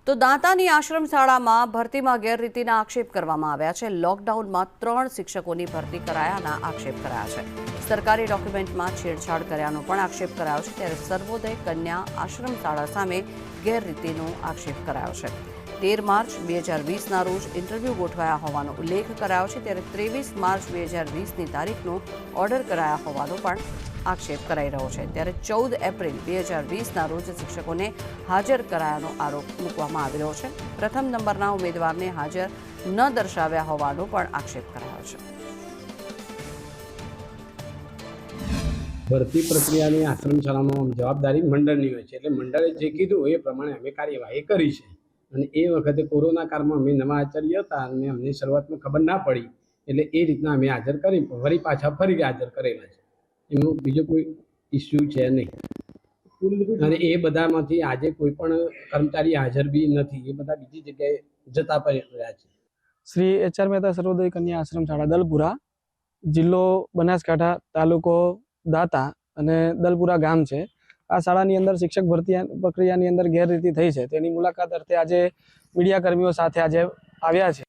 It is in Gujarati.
તો દાંતાની આશ્રમ શાળામાં ભરતીમાં ગેરરીતિના આક્ષેપ કરવામાં આવ્યા છે। લોકડાઉનમાં 3 શિક્ષકોની ભરતી કરાયાના આક્ષેપ કરાયા છે। સરકારી ડોક્યુમેન્ટમાં છેડછાડ કર્યાનો પણ આક્ષેપ કરાયો છે। ત્યારે સર્વોદય કન્યા આશ્રમ શાળા સામે ગેરરીતિનો આક્ષેપ કરાયો છે। 13 માર્ચ 2020ના રોજ ઇન્ટરવ્યૂ ગોઠવાયા હોવાનો ઉલ્લેખ કરાયો છે। ત્યારે 23 માર્ચ 2020ની તારીખનો ઓર્ડર કરાયા હોવાનો પણ આક્ષેપ કરાઈ રહ્યો છે। ત્યારે 14 એપ્રિલ 2020ના રોજ શિક્ષકોને હાજર કરાયાનો આરોપ મૂકવામાં આવી રહ્યો છે। પ્રથમ નંબરના ઉમેદવારને હાજર ન દર્શાવ્યા હોવાનો પણ આક્ષેપ કરાયો છે। ભરતી પ્રક્રિયાની આશ્રમ શાળામાં જવાબદારી મંડળની હોય છે, એટલે મંડળે જે કીધું એ પ્રમાણે અમે કાર્યવાહી કરી છે। અને એ વખતે કોરોના કાળમાં અમે નવા આચાર્ય હતા અને અમને શરૂઆતમાં ખબર ના પડી, એટલે એ રીતના અમે હાજર કરી ફરી પાછા હાજર કરેલા છે। એનું બીજો કોઈ ઇસ્યુ છે નહીં। અને એ બધામાંથી આજે કોઈ પણ કર્મચારી હાજર બી નથી, એ બધા બીજી જગ્યાએ જતા રહ્યા છે। શ્રી HR મહેતા સર્વોદય કન્યા આશ્રમ શાળા દલપુરા, જિલ્લો બનાસકાંઠા, તાલુકો દાંતા અને દલપુરા ગામ છે। આ શાળાની અંદર શિક્ષક ભરતી પ્રક્રિયાની અંદર ગેરરીતિ થઈ છે, તેની મુલાકાત અર્થે આજે મીડિયા કર્મીઓ સાથે આજે આવ્યા છે।